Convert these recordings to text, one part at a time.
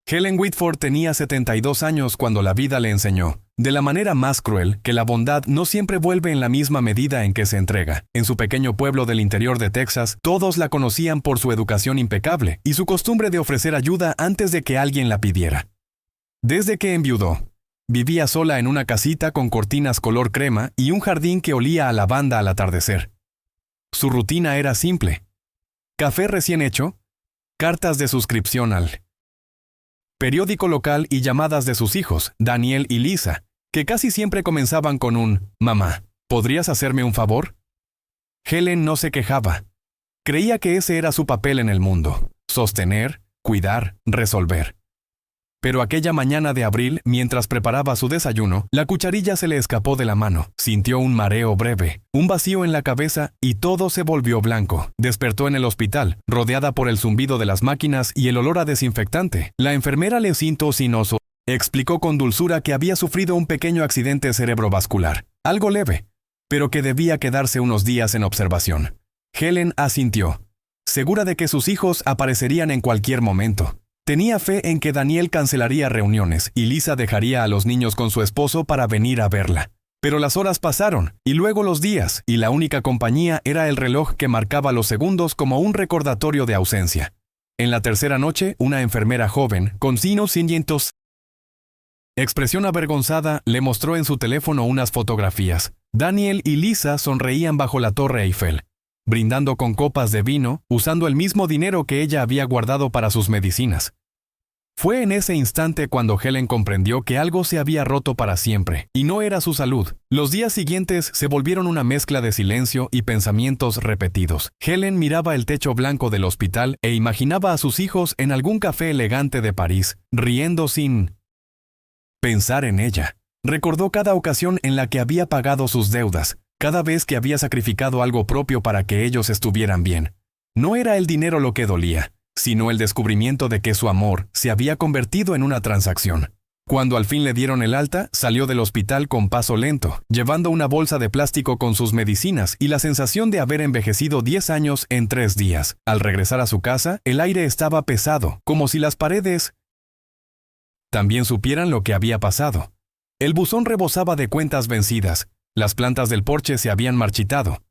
Helen Whitford tenía 72 años cuando la vida le enseñó, de la manera más cruel, que la bondad no siempre vuelve en la misma medida en que se entrega. En su pequeño pueblo del interior de Texas, todos la conocían por su educación impecable y su costumbre de ofrecer ayuda antes de que alguien la pidiera. Desde que enviudó, vivía sola en una casita con cortinas color crema y un jardín que olía a lavanda al atardecer. Su rutina era simple: café recién hecho, cartas de suscripción al periódico local y llamadas de sus hijos, Daniel y Lisa, que casi siempre comenzaban con un «Mamá, ¿podrías hacerme un favor?». Helen no se quejaba. Creía que ese era su papel en el mundo: sostener, cuidar, resolver. Pero aquella mañana de abril, mientras preparaba su desayuno, la cucharilla se le escapó de la mano. Sintió un mareo breve, un vacío en la cabeza y todo se volvió blanco. Despertó en el hospital, rodeada por el zumbido de las máquinas y el olor a desinfectante. La enfermera Lecinto Sinoso explicó con dulzura que había sufrido un pequeño accidente cerebrovascular, algo leve, pero que debía quedarse unos días en observación. Helen asintió, segura de que sus hijos aparecerían en cualquier momento. Tenía fe en que Daniel cancelaría reuniones y Lisa dejaría a los niños con su esposo para venir a verla. Pero las horas pasaron, y luego los días, y la única compañía era el reloj que marcaba los segundos como un recordatorio de ausencia. En la tercera noche, una enfermera joven, con signos expresión avergonzada, le mostró en su teléfono unas fotografías. Daniel y Lisa sonreían bajo la Torre Eiffel, brindando con copas de vino, usando el mismo dinero que ella había guardado para sus medicinas. Fue en ese instante cuando Helen comprendió que algo se había roto para siempre, y no era su salud. Los días siguientes se volvieron una mezcla de silencio y pensamientos repetidos. Helen miraba el techo blanco del hospital e imaginaba a sus hijos en algún café elegante de París, riendo sin pensar en ella. Recordó cada ocasión en la que había pagado sus deudas, cada vez que había sacrificado algo propio para que ellos estuvieran bien. No era el dinero lo que dolía, sino el descubrimiento de que su amor se había convertido en una transacción. Cuando al fin le dieron el alta, salió del hospital con paso lento, llevando una bolsa de plástico con sus medicinas y la sensación de haber envejecido 10 años en 3 días. Al regresar a su casa, el aire estaba pesado, como si las paredes también supieran lo que había pasado. El buzón rebosaba de cuentas vencidas. Las plantas del porche se habían marchitado.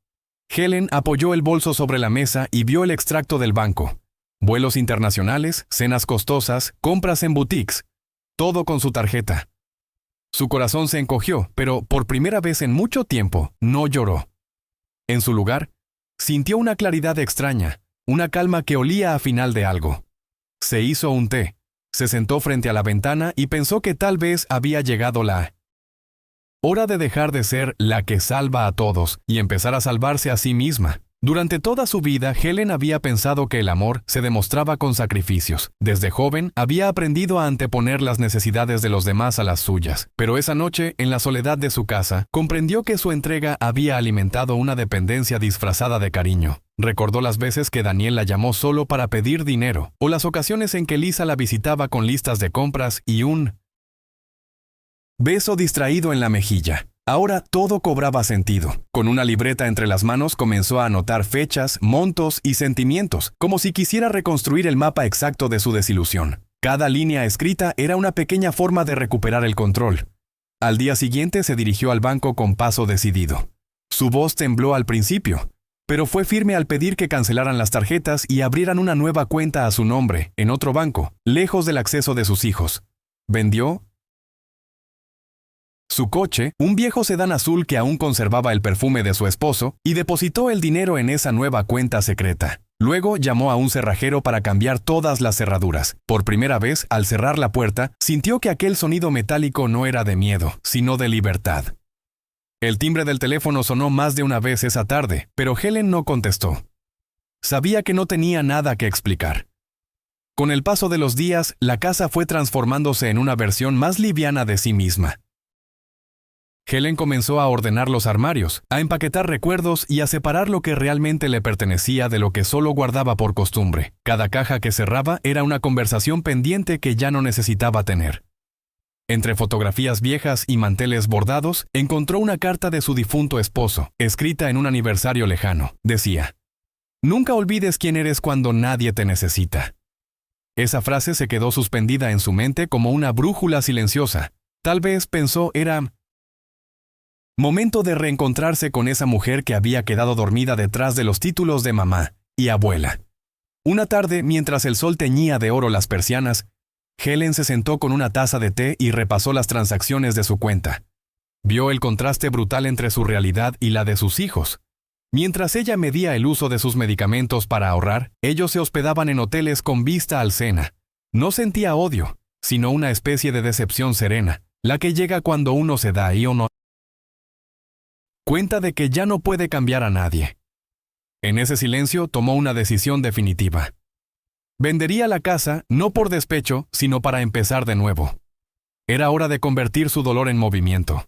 Helen apoyó el bolso sobre la mesa y vio el extracto del banco. Vuelos internacionales, cenas costosas, compras en boutiques. Todo con su tarjeta. Su corazón se encogió, pero por primera vez en mucho tiempo, no lloró. En su lugar, sintió una claridad extraña, una calma que olía a final de algo. Se hizo un té, se sentó frente a la ventana y pensó que tal vez había llegado la hora de dejar de ser la que salva a todos y empezar a salvarse a sí misma. Durante toda su vida, Helen había pensado que el amor se demostraba con sacrificios. Desde joven, había aprendido a anteponer las necesidades de los demás a las suyas. Pero esa noche, en la soledad de su casa, comprendió que su entrega había alimentado una dependencia disfrazada de cariño. Recordó las veces que Daniel la llamó solo para pedir dinero, o las ocasiones en que Lisa la visitaba con listas de compras y un beso distraído en la mejilla. Ahora todo cobraba sentido. Con una libreta entre las manos comenzó a anotar fechas, montos y sentimientos, como si quisiera reconstruir el mapa exacto de su desilusión. Cada línea escrita era una pequeña forma de recuperar el control. Al día siguiente se dirigió al banco con paso decidido. Su voz tembló al principio, pero fue firme al pedir que cancelaran las tarjetas y abrieran una nueva cuenta a su nombre, en otro banco, lejos del acceso de sus hijos. Vendió su coche, un viejo sedán azul que aún conservaba el perfume de su esposo, y depositó el dinero en esa nueva cuenta secreta. Luego llamó a un cerrajero para cambiar todas las cerraduras. Por primera vez, al cerrar la puerta, sintió que aquel sonido metálico no era de miedo, sino de libertad. El timbre del teléfono sonó más de una vez esa tarde, pero Helen no contestó. Sabía que no tenía nada que explicar. Con el paso de los días, la casa fue transformándose en una versión más liviana de sí misma. Helen comenzó a ordenar los armarios, a empaquetar recuerdos y a separar lo que realmente le pertenecía de lo que solo guardaba por costumbre. Cada caja que cerraba era una conversación pendiente que ya no necesitaba tener. Entre fotografías viejas y manteles bordados, encontró una carta de su difunto esposo, escrita en un aniversario lejano. Decía: «Nunca olvides quién eres cuando nadie te necesita». Esa frase se quedó suspendida en su mente como una brújula silenciosa. Tal vez pensó era momento de reencontrarse con esa mujer que había quedado dormida detrás de los títulos de mamá y abuela. Una tarde, mientras el sol teñía de oro las persianas, Helen se sentó con una taza de té y repasó las transacciones de su cuenta. Vio el contraste brutal entre su realidad y la de sus hijos. Mientras ella medía el uso de sus medicamentos para ahorrar, ellos se hospedaban en hoteles con vista al Sena. No sentía odio, sino una especie de decepción serena, la que llega cuando uno se da o no cuenta de que ya no puede cambiar a nadie. En ese silencio tomó una decisión definitiva. Vendería la casa no por despecho, sino para empezar de nuevo. Era hora de convertir su dolor en movimiento.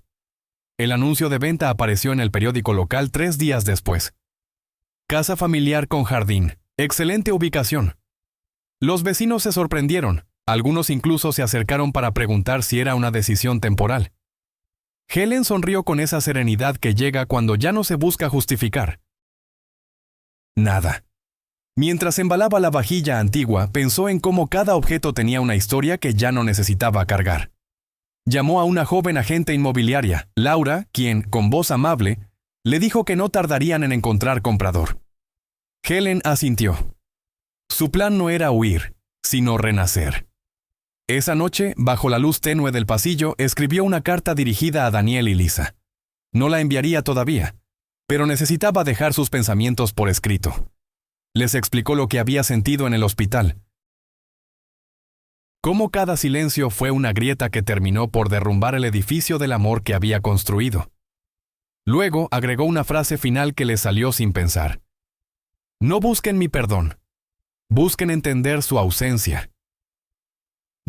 El anuncio de venta apareció en el periódico local 3 días después. Casa familiar con jardín. Excelente ubicación. Los vecinos se sorprendieron. Algunos incluso se acercaron para preguntar si era una decisión temporal. Helen sonrió con esa serenidad que llega cuando ya no se busca justificar. Nada. Mientras embalaba la vajilla antigua, pensó en cómo cada objeto tenía una historia que ya no necesitaba cargar. Llamó a una joven agente inmobiliaria, Laura, quien, con voz amable, le dijo que no tardarían en encontrar comprador. Helen asintió. Su plan no era huir, sino renacer. Esa noche, bajo la luz tenue del pasillo, escribió una carta dirigida a Daniel y Lisa. No la enviaría todavía, pero necesitaba dejar sus pensamientos por escrito. Les explicó lo que había sentido en el hospital. Cómo cada silencio fue una grieta que terminó por derrumbar el edificio del amor que había construido. Luego agregó una frase final que le salió sin pensar. No busquen mi perdón. Busquen entender su ausencia.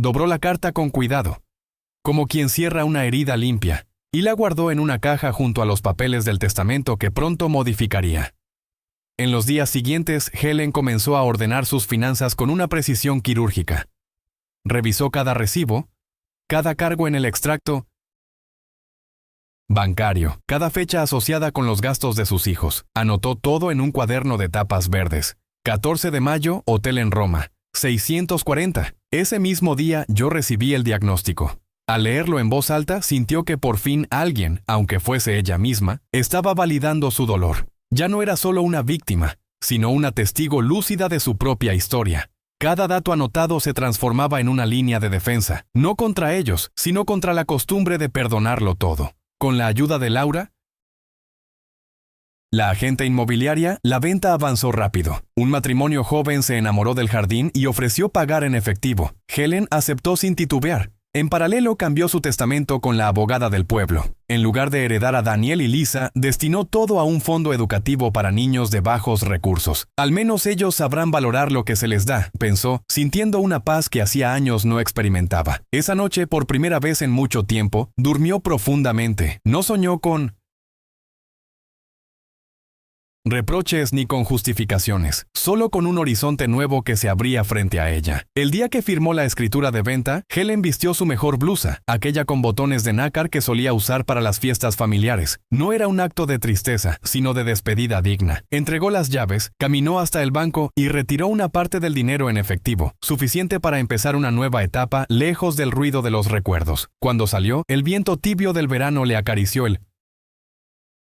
Dobró la carta con cuidado, como quien cierra una herida limpia, y la guardó en una caja junto a los papeles del testamento que pronto modificaría. En los días siguientes, Helen comenzó a ordenar sus finanzas con una precisión quirúrgica. Revisó cada recibo, cada cargo en el extracto bancario, cada fecha asociada con los gastos de sus hijos. Anotó todo en un cuaderno de tapas verdes. 14 de mayo, hotel en Roma. 640. Ese mismo día yo recibí el diagnóstico. Al leerlo en voz alta, sintió que por fin alguien, aunque fuese ella misma, estaba validando su dolor. Ya no era solo una víctima, sino una testigo lúcida de su propia historia. Cada dato anotado se transformaba en una línea de defensa, no contra ellos, sino contra la costumbre de perdonarlo todo. Con la ayuda de Laura, la agente inmobiliaria, la venta avanzó rápido. Un matrimonio joven se enamoró del jardín y ofreció pagar en efectivo. Helen aceptó sin titubear. En paralelo cambió su testamento con la abogada del pueblo. En lugar de heredar a Daniel y Lisa, destinó todo a un fondo educativo para niños de bajos recursos. Al menos ellos sabrán valorar lo que se les da, pensó, sintiendo una paz que hacía años no experimentaba. Esa noche, por primera vez en mucho tiempo, durmió profundamente. No soñó con reproches ni con justificaciones, solo con un horizonte nuevo que se abría frente a ella. El día que firmó la escritura de venta, Helen vistió su mejor blusa, aquella con botones de nácar que solía usar para las fiestas familiares. No era un acto de tristeza, sino de despedida digna. Entregó las llaves, caminó hasta el banco y retiró una parte del dinero en efectivo, suficiente para empezar una nueva etapa lejos del ruido de los recuerdos. Cuando salió, el viento tibio del verano le acarició el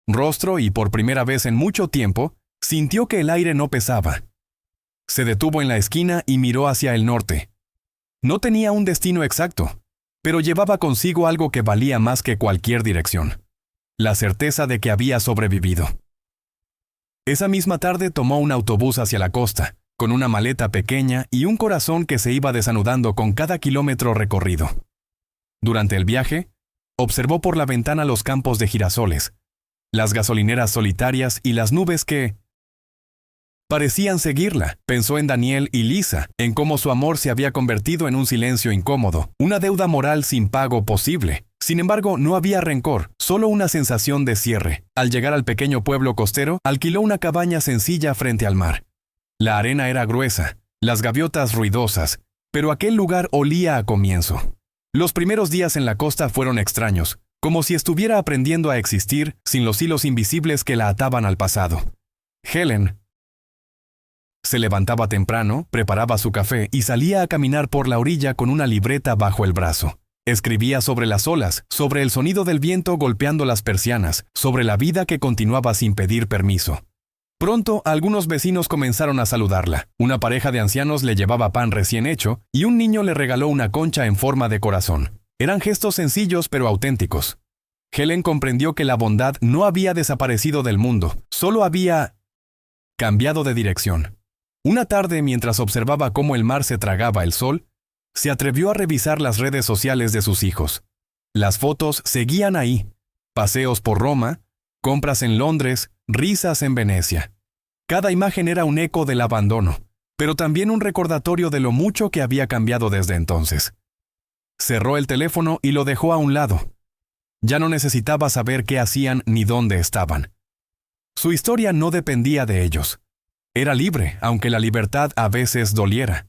rostro y por primera vez en mucho tiempo, sintió que el aire no pesaba. Se detuvo en la esquina y miró hacia el norte. No tenía un destino exacto, pero llevaba consigo algo que valía más que cualquier dirección: la certeza de que había sobrevivido. Esa misma tarde tomó un autobús hacia la costa, con una maleta pequeña y un corazón que se iba desanudando con cada kilómetro recorrido. Durante el viaje, observó por la ventana los campos de girasoles, las gasolineras solitarias y las nubes que parecían seguirla. Pensó en Daniel y Lisa, en cómo su amor se había convertido en un silencio incómodo, una deuda moral sin pago posible. Sin embargo, no había rencor, solo una sensación de cierre. Al llegar al pequeño pueblo costero, alquiló una cabaña sencilla frente al mar. La arena era gruesa, las gaviotas ruidosas, pero aquel lugar olía a comienzo. Los primeros días en la costa fueron extraños, como si estuviera aprendiendo a existir sin los hilos invisibles que la ataban al pasado. Helen Se levantaba temprano, preparaba su café y salía a caminar por la orilla con una libreta bajo el brazo. Escribía sobre las olas, sobre el sonido del viento golpeando las persianas, sobre la vida que continuaba sin pedir permiso. Pronto, algunos vecinos comenzaron a saludarla. Una pareja de ancianos le llevaba pan recién hecho y un niño le regaló una concha en forma de corazón. Eran gestos sencillos pero auténticos. Helen comprendió que la bondad no había desaparecido del mundo, solo había cambiado de dirección. Una tarde, mientras observaba cómo el mar se tragaba el sol, se atrevió a revisar las redes sociales de sus hijos. Las fotos seguían ahí: paseos por Roma, compras en Londres, risas en Venecia. Cada imagen era un eco del abandono, pero también un recordatorio de lo mucho que había cambiado desde entonces. Cerró el teléfono y lo dejó a un lado. Ya no necesitaba saber qué hacían ni dónde estaban. Su historia no dependía de ellos. Era libre, aunque la libertad a veces doliera.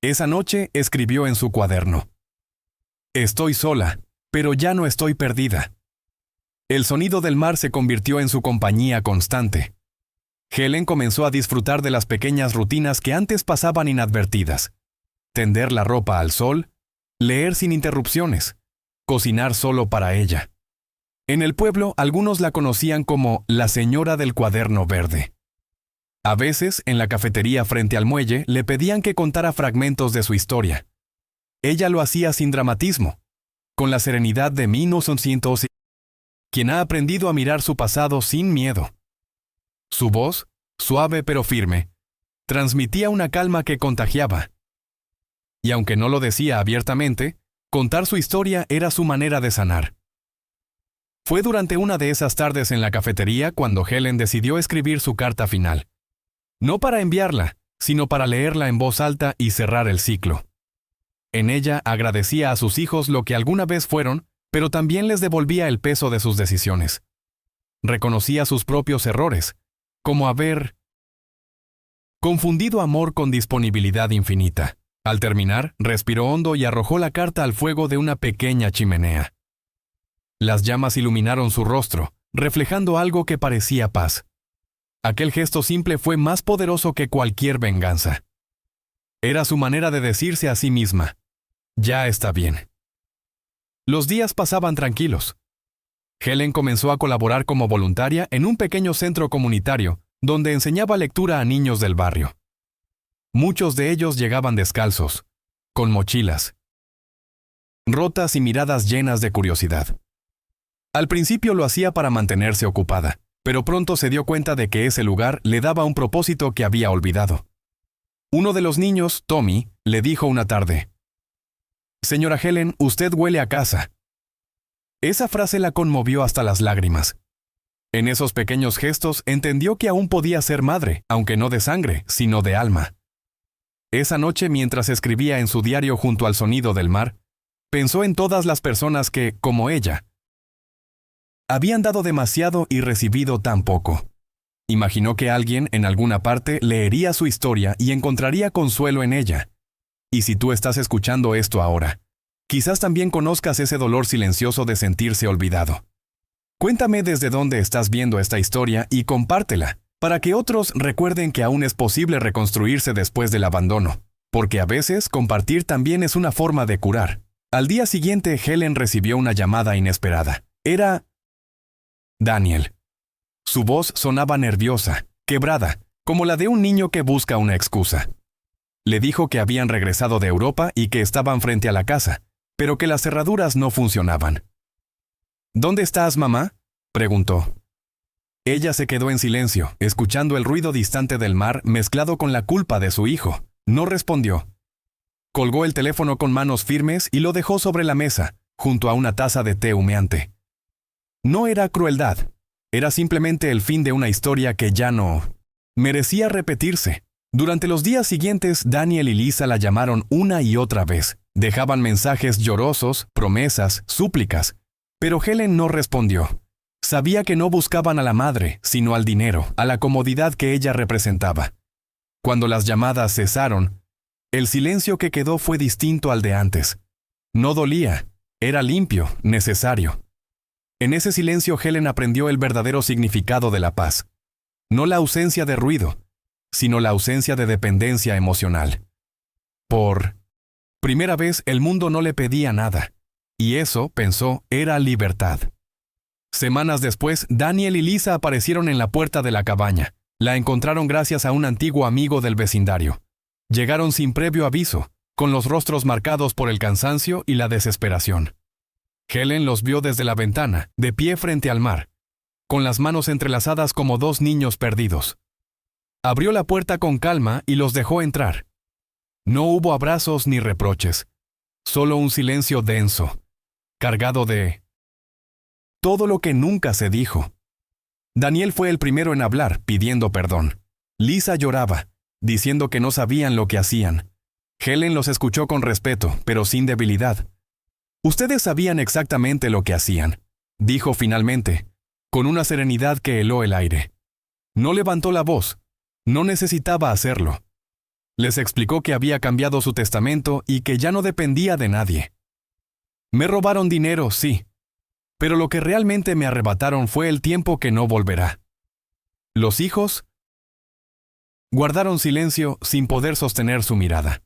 Esa noche escribió en su cuaderno: «Estoy sola, pero ya no estoy perdida». El sonido del mar se convirtió en su compañía constante. Helen comenzó a disfrutar de las pequeñas rutinas que antes pasaban inadvertidas: tender la ropa al sol, leer sin interrupciones, cocinar solo para ella. En el pueblo, algunos la conocían como la señora del cuaderno verde. A veces, en la cafetería frente al muelle, le pedían que contara fragmentos de su historia. Ella lo hacía sin dramatismo, con la serenidad de 1900, quien ha aprendido a mirar su pasado sin miedo. Su voz, suave pero firme, transmitía una calma que contagiaba. Y aunque no lo decía abiertamente, contar su historia era su manera de sanar. Fue durante una de esas tardes en la cafetería cuando Helen decidió escribir su carta final. No para enviarla, sino para leerla en voz alta y cerrar el ciclo. En ella agradecía a sus hijos lo que alguna vez fueron, pero también les devolvía el peso de sus decisiones. Reconocía sus propios errores, como haber confundido amor con disponibilidad infinita. Al terminar, respiró hondo y arrojó la carta al fuego de una pequeña chimenea. Las llamas iluminaron su rostro, reflejando algo que parecía paz. Aquel gesto simple fue más poderoso que cualquier venganza. Era su manera de decirse a sí misma: «Ya está bien». Los días pasaban tranquilos. Helen comenzó a colaborar como voluntaria en un pequeño centro comunitario, donde enseñaba lectura a niños del barrio. Muchos de ellos llegaban descalzos, con mochilas rotas y miradas llenas de curiosidad. Al principio lo hacía para mantenerse ocupada, pero pronto se dio cuenta de que ese lugar le daba un propósito que había olvidado. Uno de los niños, Tommy, le dijo una tarde: «Señora Helen, usted huele a casa». Esa frase la conmovió hasta las lágrimas. En esos pequeños gestos entendió que aún podía ser madre, aunque no de sangre, sino de alma. Esa noche, mientras escribía en su diario junto al sonido del mar, pensó en todas las personas que, como ella, habían dado demasiado y recibido tan poco. Imaginó que alguien en alguna parte leería su historia y encontraría consuelo en ella. Y si tú estás escuchando esto ahora, quizás también conozcas ese dolor silencioso de sentirse olvidado. Cuéntame desde dónde estás viendo esta historia y compártela, para que otros recuerden que aún es posible reconstruirse después del abandono, porque a veces compartir también es una forma de curar. Al día siguiente, Helen recibió una llamada inesperada. Era Daniel. Su voz sonaba nerviosa, quebrada, como la de un niño que busca una excusa. Le dijo que habían regresado de Europa y que estaban frente a la casa, pero que las cerraduras no funcionaban. «¿Dónde estás, mamá?», preguntó. Ella se quedó en silencio, escuchando el ruido distante del mar mezclado con la culpa de su hijo. No respondió. Colgó el teléfono con manos firmes y lo dejó sobre la mesa, junto a una taza de té humeante. No era crueldad, era simplemente el fin de una historia que ya no merecía repetirse. Durante los días siguientes, Daniel y Lisa la llamaron una y otra vez. Dejaban mensajes llorosos, promesas, súplicas. Pero Helen no respondió. Sabía que no buscaban a la madre, sino al dinero, a la comodidad que ella representaba. Cuando las llamadas cesaron, el silencio que quedó fue distinto al de antes. No dolía, era limpio, necesario. En ese silencio Helen aprendió el verdadero significado de la paz. no la ausencia de ruido, sino la ausencia de dependencia emocional. Por primera vez el mundo no le pedía nada, y eso, pensó, era libertad. Semanas después, Daniel y Lisa aparecieron en la puerta de la cabaña. La encontraron gracias a un antiguo amigo del vecindario. Llegaron sin previo aviso, con los rostros marcados por el cansancio y la desesperación. Helen los vio desde la ventana, de pie frente al mar, con las manos entrelazadas como dos niños perdidos. Abrió la puerta con calma y los dejó entrar. No hubo abrazos ni reproches, solo un silencio denso, cargado de todo lo que nunca se dijo. Daniel fue el primero en hablar, pidiendo perdón. Lisa lloraba, diciendo que no sabían lo que hacían. Helen los escuchó con respeto, pero sin debilidad. Ustedes sabían exactamente lo que hacían, dijo finalmente, con una serenidad que heló el aire. No levantó la voz, no necesitaba hacerlo. Les explicó que había cambiado su testamento y que ya no dependía de nadie. Me robaron dinero, sí, pero lo que realmente me arrebataron fue el tiempo que no volverá. Los hijos guardaron silencio sin poder sostener su mirada.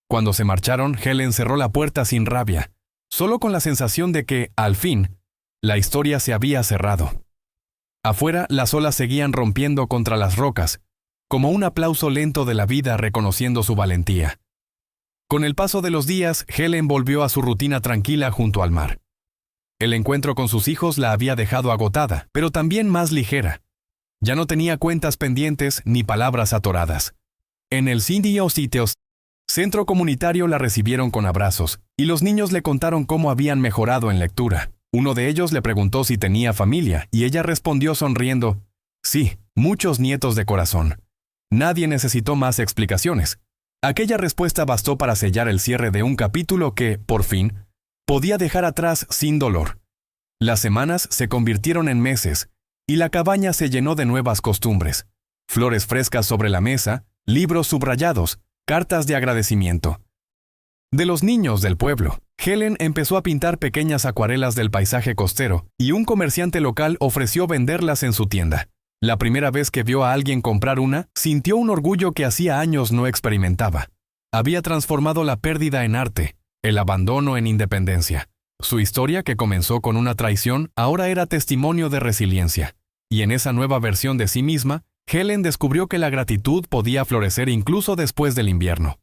Cuando se marcharon, Helen cerró la puerta sin rabia, solo con la sensación de que, al fin, la historia se había cerrado. Afuera, las olas seguían rompiendo contra las rocas, como un aplauso lento de la vida reconociendo su valentía. Con el paso de los días, Helen volvió a su rutina tranquila junto al mar. El encuentro con sus hijos la había dejado agotada, pero también más ligera. Ya no tenía cuentas pendientes ni palabras atoradas. En el Sindio Sitios centro comunitario la recibieron con abrazos, y los niños le contaron cómo habían mejorado en lectura. Uno de ellos le preguntó si tenía familia, y ella respondió sonriendo, sí, muchos nietos de corazón. Nadie necesitó más explicaciones. Aquella respuesta bastó para sellar el cierre de un capítulo que, por fin, podía dejar atrás sin dolor. Las semanas se convirtieron en meses, y la cabaña se llenó de nuevas costumbres. Flores frescas sobre la mesa, libros subrayados, cartas de agradecimiento. De los niños del pueblo, Helen empezó a pintar pequeñas acuarelas del paisaje costero, y un comerciante local ofreció venderlas en su tienda. La primera vez que vio a alguien comprar una, sintió un orgullo que hacía años no experimentaba. Había transformado la pérdida en arte, el abandono en independencia. Su historia, que comenzó con una traición, ahora era testimonio de resiliencia. Y en esa nueva versión de sí misma, Helen descubrió que la gratitud podía florecer incluso después del invierno.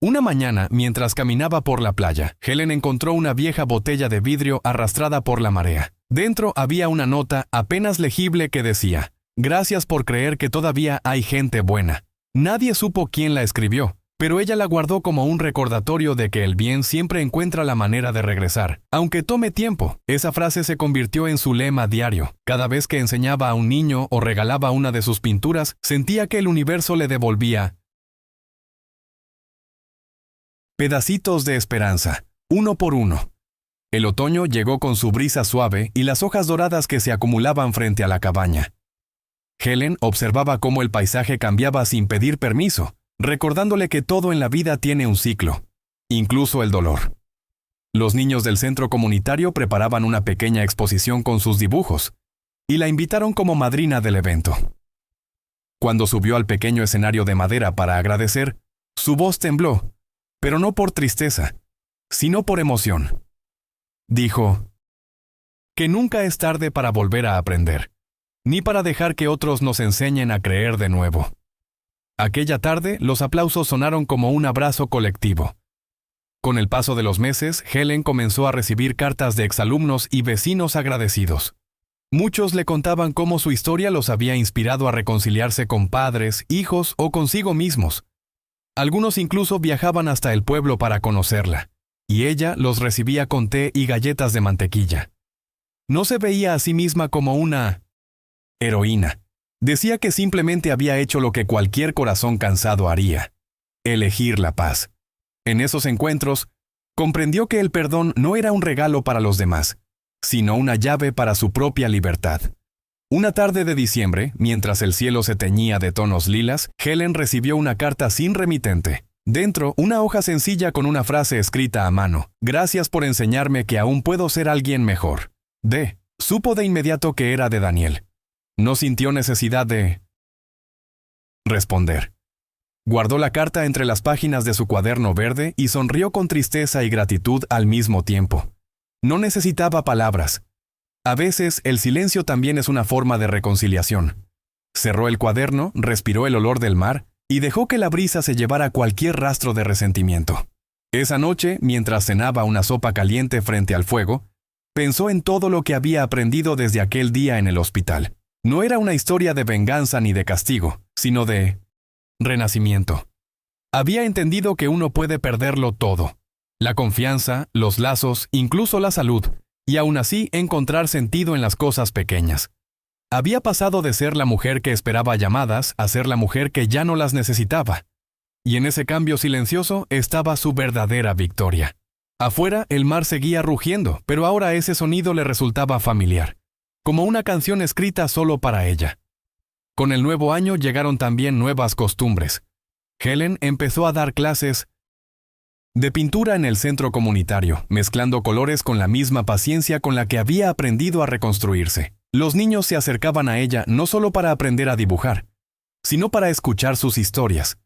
Una mañana, mientras caminaba por la playa, Helen encontró una vieja botella de vidrio arrastrada por la marea. Dentro había una nota apenas legible que decía, «Gracias por creer que todavía hay gente buena». Nadie supo quién la escribió, pero ella la guardó como un recordatorio de que el bien siempre encuentra la manera de regresar, aunque tome tiempo. Esa frase se convirtió en su lema diario. Cada vez que enseñaba a un niño o regalaba una de sus pinturas, sentía que el universo le devolvía pedacitos de esperanza, uno por uno. El otoño llegó con su brisa suave y las hojas doradas que se acumulaban frente a la cabaña. Helen observaba cómo el paisaje cambiaba sin pedir permiso, recordándole que todo en la vida tiene un ciclo, incluso el dolor. Los niños del centro comunitario preparaban una pequeña exposición con sus dibujos, y la invitaron como madrina del evento. Cuando subió al pequeño escenario de madera para agradecer, su voz tembló, pero no por tristeza, sino por emoción. Dijo, que nunca es tarde para volver a aprender, ni para dejar que otros nos enseñen a creer de nuevo. Aquella tarde, los aplausos sonaron como un abrazo colectivo. Con el paso de los meses, Helen comenzó a recibir cartas de exalumnos y vecinos agradecidos. Muchos le contaban cómo su historia los había inspirado a reconciliarse con padres, hijos o consigo mismos. Algunos incluso viajaban hasta el pueblo para conocerla, y ella los recibía con té y galletas de mantequilla. No se veía a sí misma como una heroína. Decía que simplemente había hecho lo que cualquier corazón cansado haría: elegir la paz. En esos encuentros, comprendió que el perdón no era un regalo para los demás, sino una llave para su propia libertad. Una tarde de diciembre, mientras el cielo se teñía de tonos lilas, Helen recibió una carta sin remitente. Dentro, una hoja sencilla con una frase escrita a mano: «Gracias por enseñarme que aún puedo ser alguien mejor». Supo de inmediato que era de Daniel. No sintió necesidad de responder. Guardó la carta entre las páginas de su cuaderno verde y sonrió con tristeza y gratitud al mismo tiempo. No necesitaba palabras. A veces el silencio también es una forma de reconciliación. Cerró el cuaderno, respiró el olor del mar y dejó que la brisa se llevara cualquier rastro de resentimiento. Esa noche, mientras cenaba una sopa caliente frente al fuego, pensó en todo lo que había aprendido desde aquel día en el hospital. No era una historia de venganza ni de castigo, sino de renacimiento. Había entendido que uno puede perderlo todo: la confianza, los lazos, incluso la salud, y aún así encontrar sentido en las cosas pequeñas. Había pasado de ser la mujer que esperaba llamadas a ser la mujer que ya no las necesitaba. Y en ese cambio silencioso estaba su verdadera victoria. Afuera el mar seguía rugiendo, pero ahora ese sonido le resultaba familiar, como una canción escrita solo para ella. Con el nuevo año llegaron también nuevas costumbres. Helen empezó a dar clases de pintura en el centro comunitario, mezclando colores con la misma paciencia con la que había aprendido a reconstruirse. Los niños se acercaban a ella no solo para aprender a dibujar, sino para escuchar sus historias.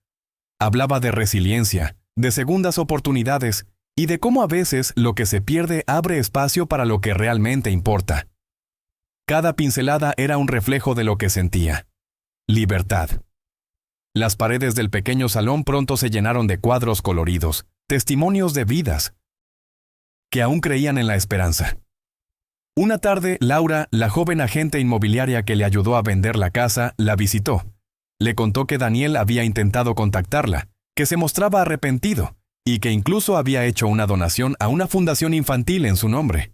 Hablaba de resiliencia, de segundas oportunidades y de cómo a veces lo que se pierde abre espacio para lo que realmente importa. Cada pincelada era un reflejo de lo que sentía: libertad. Las paredes del pequeño salón pronto se llenaron de cuadros coloridos, testimonios de vidas que aún creían en la esperanza. Una tarde, Laura, la joven agente inmobiliaria que le ayudó a vender la casa, la visitó. Le contó que Daniel había intentado contactarla, que se mostraba arrepentido y que incluso había hecho una donación a una fundación infantil en su nombre.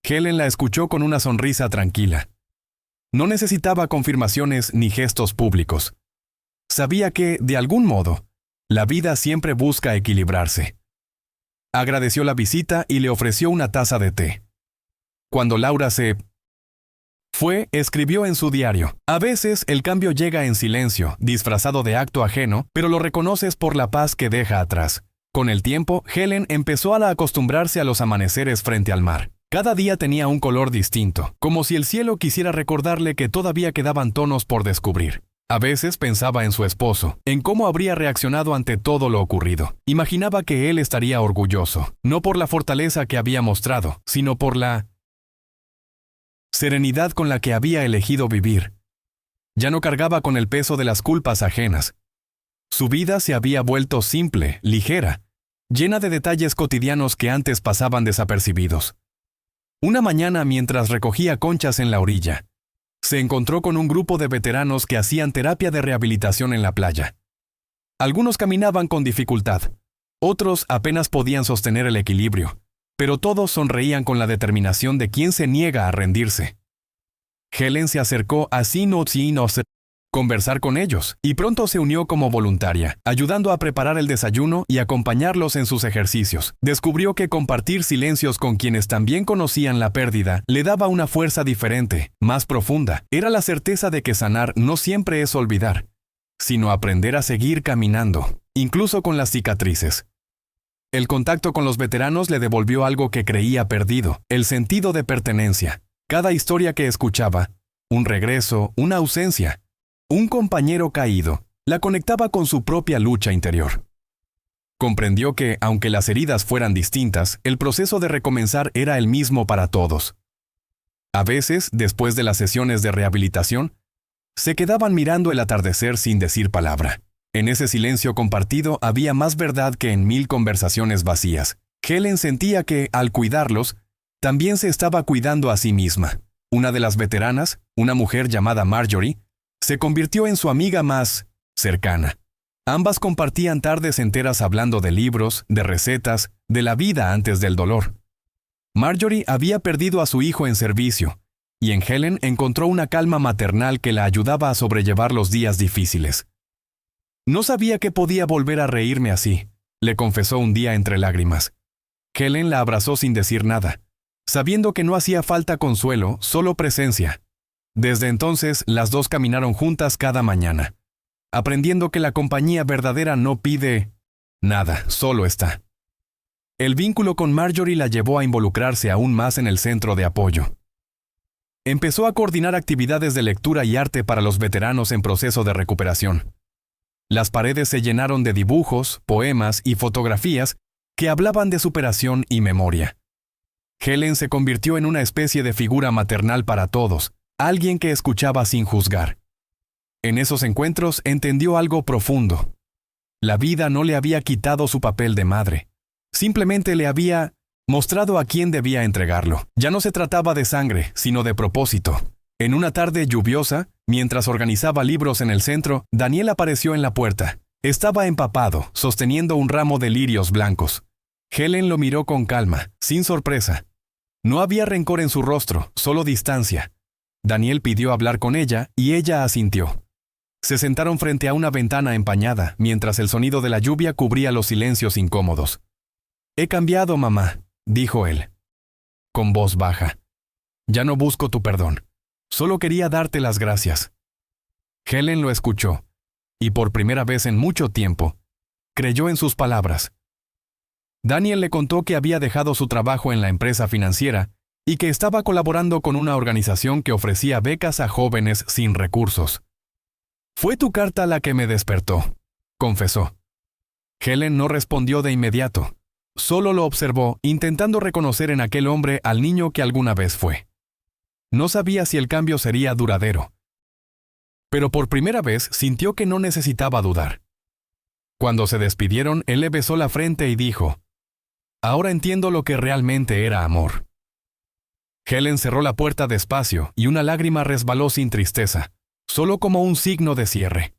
Helen la escuchó con una sonrisa tranquila. No necesitaba confirmaciones ni gestos públicos. Sabía que, de algún modo, la vida siempre busca equilibrarse. Agradeció la visita y le ofreció una taza de té. Cuando Laura se fue, escribió en su diario: a veces el cambio llega en silencio, disfrazado de acto ajeno, pero lo reconoces por la paz que deja atrás. Con el tiempo, Helen empezó a acostumbrarse a los amaneceres frente al mar. Cada día tenía un color distinto, como si el cielo quisiera recordarle que todavía quedaban tonos por descubrir. A veces pensaba en su esposo, en cómo habría reaccionado ante todo lo ocurrido. Imaginaba que él estaría orgulloso, no por la fortaleza que había mostrado, sino por la serenidad con la que había elegido vivir. Ya no cargaba con el peso de las culpas ajenas. Su vida se había vuelto simple, ligera, llena de detalles cotidianos que antes pasaban desapercibidos. Una mañana, mientras recogía conchas en la orilla, se encontró con un grupo de veteranos que hacían terapia de rehabilitación en la playa. Algunos caminaban con dificultad, otros apenas podían sostener el equilibrio, pero todos sonreían con la determinación de quien se niega a rendirse. Helen se acercó a conversar con ellos, y pronto se unió como voluntaria, ayudando a preparar el desayuno y acompañarlos en sus ejercicios. Descubrió que compartir silencios con quienes también conocían la pérdida le daba una fuerza diferente, más profunda. Era la certeza de que sanar no siempre es olvidar, sino aprender a seguir caminando, incluso con las cicatrices. El contacto con los veteranos le devolvió algo que creía perdido: el sentido de pertenencia. Cada historia que escuchaba, un regreso, una ausencia, un compañero caído, la conectaba con su propia lucha interior. Comprendió que, aunque las heridas fueran distintas, el proceso de recomenzar era el mismo para todos. A veces, después de las sesiones de rehabilitación, se quedaban mirando el atardecer sin decir palabra. En ese silencio compartido había más verdad que en 1000 conversaciones vacías. Helen sentía que, al cuidarlos, también se estaba cuidando a sí misma. Una de las veteranas, una mujer llamada Marjorie, se convirtió en su amiga más cercana. Ambas compartían tardes enteras hablando de libros, de recetas, de la vida antes del dolor. Marjorie había perdido a su hijo en servicio, y en Helen encontró una calma maternal que la ayudaba a sobrellevar los días difíciles. No sabía que podía volver a reírme así, le confesó un día entre lágrimas. Helen la abrazó sin decir nada, sabiendo que no hacía falta consuelo, solo presencia. Desde entonces, las dos caminaron juntas cada mañana, aprendiendo que la compañía verdadera no pide nada, solo está. El vínculo con Marjorie la llevó a involucrarse aún más en el centro de apoyo. Empezó a coordinar actividades de lectura y arte para los veteranos en proceso de recuperación. Las paredes se llenaron de dibujos, poemas y fotografías que hablaban de superación y memoria. Helen se convirtió en una especie de figura maternal para todos, alguien que escuchaba sin juzgar. En esos encuentros entendió algo profundo. La vida no le había quitado su papel de madre. Simplemente le había mostrado a quién debía entregarlo. Ya no se trataba de sangre, sino de propósito. En una tarde lluviosa, mientras organizaba libros en el centro, Daniel apareció en la puerta. Estaba empapado, sosteniendo un ramo de lirios blancos. Helen lo miró con calma, sin sorpresa. No había rencor en su rostro, solo distancia. Daniel pidió hablar con ella y ella asintió. Se sentaron frente a una ventana empañada, mientras el sonido de la lluvia cubría los silencios incómodos. «He cambiado, mamá», dijo él, con voz baja. «Ya no busco tu perdón. Solo quería darte las gracias». Helen lo escuchó, y por primera vez en mucho tiempo, creyó en sus palabras. Daniel le contó que había dejado su trabajo en la empresa financiera y que estaba colaborando con una organización que ofrecía becas a jóvenes sin recursos. «Fue tu carta la que me despertó», confesó. Helen no respondió de inmediato. Solo lo observó, intentando reconocer en aquel hombre al niño que alguna vez fue. No sabía si el cambio sería duradero. Pero por primera vez sintió que no necesitaba dudar. Cuando se despidieron, él le besó la frente y dijo: «Ahora entiendo lo que realmente era amor». Helen cerró la puerta despacio y una lágrima resbaló sin tristeza, solo como un signo de cierre.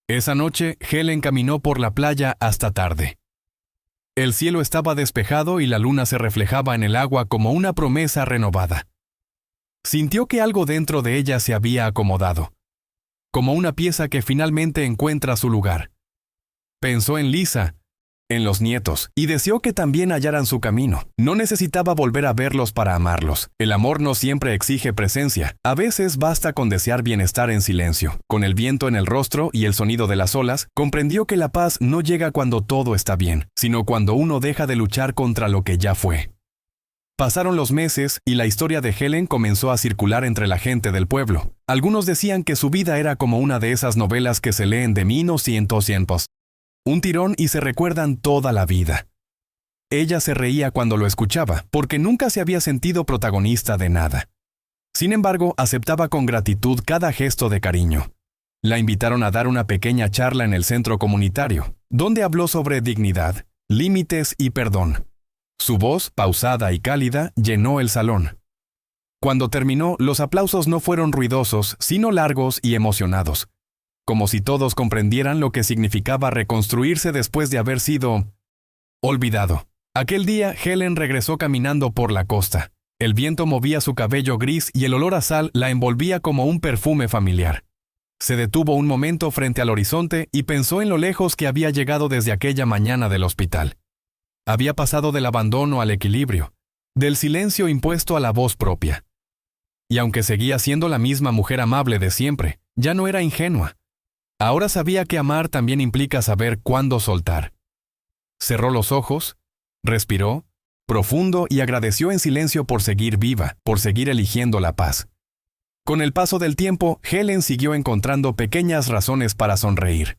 Esa noche, Helen caminó por la playa hasta tarde. El cielo estaba despejado y la luna se reflejaba en el agua como una promesa renovada. Sintió que algo dentro de ella se había acomodado, como una pieza que finalmente encuentra su lugar. Pensó en Lisa, en los nietos, y deseó que también hallaran su camino. No necesitaba volver a verlos para amarlos. El amor no siempre exige presencia. A veces basta con desear bienestar en silencio. Con el viento en el rostro y el sonido de las olas, comprendió que la paz no llega cuando todo está bien, sino cuando uno deja de luchar contra lo que ya fue. Pasaron los meses y la historia de Helen comenzó a circular entre la gente del pueblo. Algunos decían que su vida era como una de esas novelas que se leen de 1900. Un tirón y se recuerdan toda la vida. Ella se reía cuando lo escuchaba, porque nunca se había sentido protagonista de nada. Sin embargo, aceptaba con gratitud cada gesto de cariño. La invitaron a dar una pequeña charla en el centro comunitario, donde habló sobre dignidad, límites y perdón. Su voz, pausada y cálida, llenó el salón. Cuando terminó, los aplausos no fueron ruidosos, sino largos y emocionados, como si todos comprendieran lo que significaba reconstruirse después de haber sido olvidado. Aquel día, Helen regresó caminando por la costa. El viento movía su cabello gris y el olor a sal la envolvía como un perfume familiar. Se detuvo un momento frente al horizonte y pensó en lo lejos que había llegado desde aquella mañana del hospital. Había pasado del abandono al equilibrio, del silencio impuesto a la voz propia. Y aunque seguía siendo la misma mujer amable de siempre, ya no era ingenua. Ahora sabía que amar también implica saber cuándo soltar. Cerró los ojos, respiró, profundo, y agradeció en silencio por seguir viva, por seguir eligiendo la paz. Con el paso del tiempo, Helen siguió encontrando pequeñas razones para sonreír.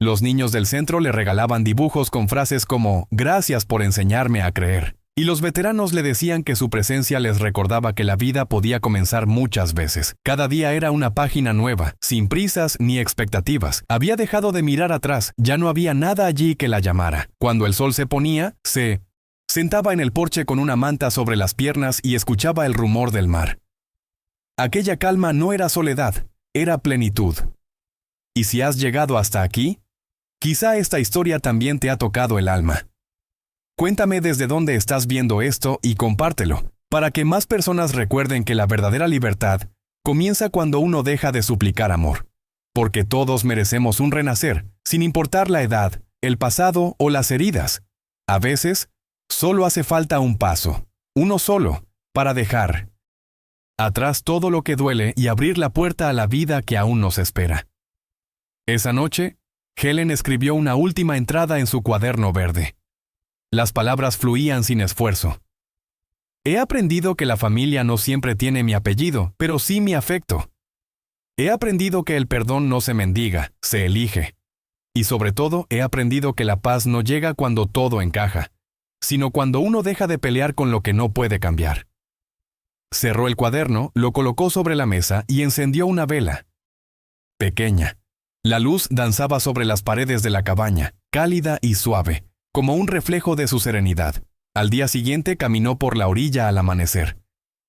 Los niños del centro le regalaban dibujos con frases como «Gracias por enseñarme a creer». Y los veteranos le decían que su presencia les recordaba que la vida podía comenzar muchas veces. Cada día era una página nueva, sin prisas ni expectativas. Había dejado de mirar atrás, ya no había nada allí que la llamara. Cuando el sol se ponía, se sentaba en el porche con una manta sobre las piernas y escuchaba el rumor del mar. Aquella calma no era soledad, era plenitud. Y si has llegado hasta aquí, quizá esta historia también te ha tocado el alma. Cuéntame desde dónde estás viendo esto y compártelo, para que más personas recuerden que la verdadera libertad comienza cuando uno deja de suplicar amor. Porque todos merecemos un renacer, sin importar la edad, el pasado o las heridas. A veces, solo hace falta un paso, uno solo, para dejar atrás todo lo que duele y abrir la puerta a la vida que aún nos espera. Esa noche, Helen escribió una última entrada en su cuaderno verde. Las palabras fluían sin esfuerzo. He aprendido que la familia no siempre tiene mi apellido, pero sí mi afecto. He aprendido que el perdón no se mendiga, se elige. Y sobre todo, he aprendido que la paz no llega cuando todo encaja, sino cuando uno deja de pelear con lo que no puede cambiar. Cerró el cuaderno, lo colocó sobre la mesa y encendió una vela. Pequeña. La luz danzaba sobre las paredes de la cabaña, cálida y suave, como un reflejo de su serenidad. Al día siguiente caminó por la orilla al amanecer.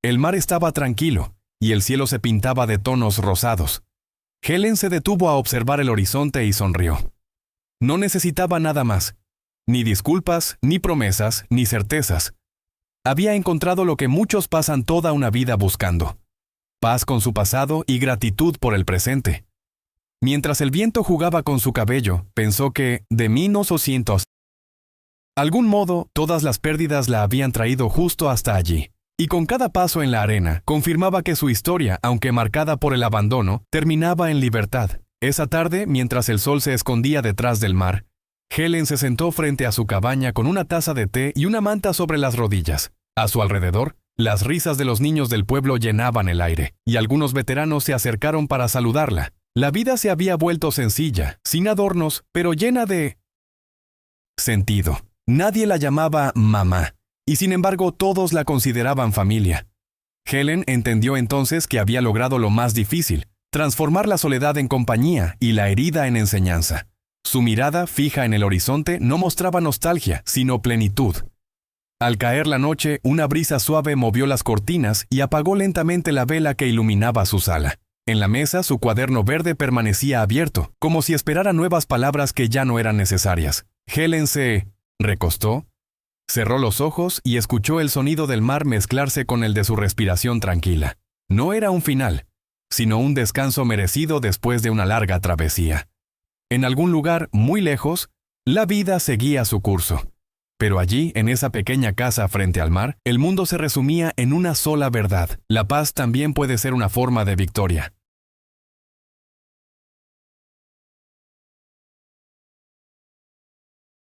El mar estaba tranquilo, y el cielo se pintaba de tonos rosados. Helen se detuvo a observar el horizonte y sonrió. No necesitaba nada más. Ni disculpas, ni promesas, ni certezas. Había encontrado lo que muchos pasan toda una vida buscando: paz con su pasado y gratitud por el presente. Mientras el viento jugaba con su cabello, pensó que, de 1900, algún modo, todas las pérdidas la habían traído justo hasta allí. Y con cada paso en la arena, confirmaba que su historia, aunque marcada por el abandono, terminaba en libertad. Esa tarde, mientras el sol se escondía detrás del mar, Helen se sentó frente a su cabaña con una taza de té y una manta sobre las rodillas. A su alrededor, las risas de los niños del pueblo llenaban el aire, y algunos veteranos se acercaron para saludarla. La vida se había vuelto sencilla, sin adornos, pero llena de sentido. Nadie la llamaba mamá, y sin embargo todos la consideraban familia. Helen entendió entonces que había logrado lo más difícil: transformar la soledad en compañía y la herida en enseñanza. Su mirada, fija en el horizonte, no mostraba nostalgia, sino plenitud. Al caer la noche, una brisa suave movió las cortinas y apagó lentamente la vela que iluminaba su sala. En la mesa, su cuaderno verde permanecía abierto, como si esperara nuevas palabras que ya no eran necesarias. Helen se recostó, cerró los ojos y escuchó el sonido del mar mezclarse con el de su respiración tranquila. No era un final, sino un descanso merecido después de una larga travesía. En algún lugar muy lejos, la vida seguía su curso. Pero allí, en esa pequeña casa frente al mar, el mundo se resumía en una sola verdad: la paz también puede ser una forma de victoria.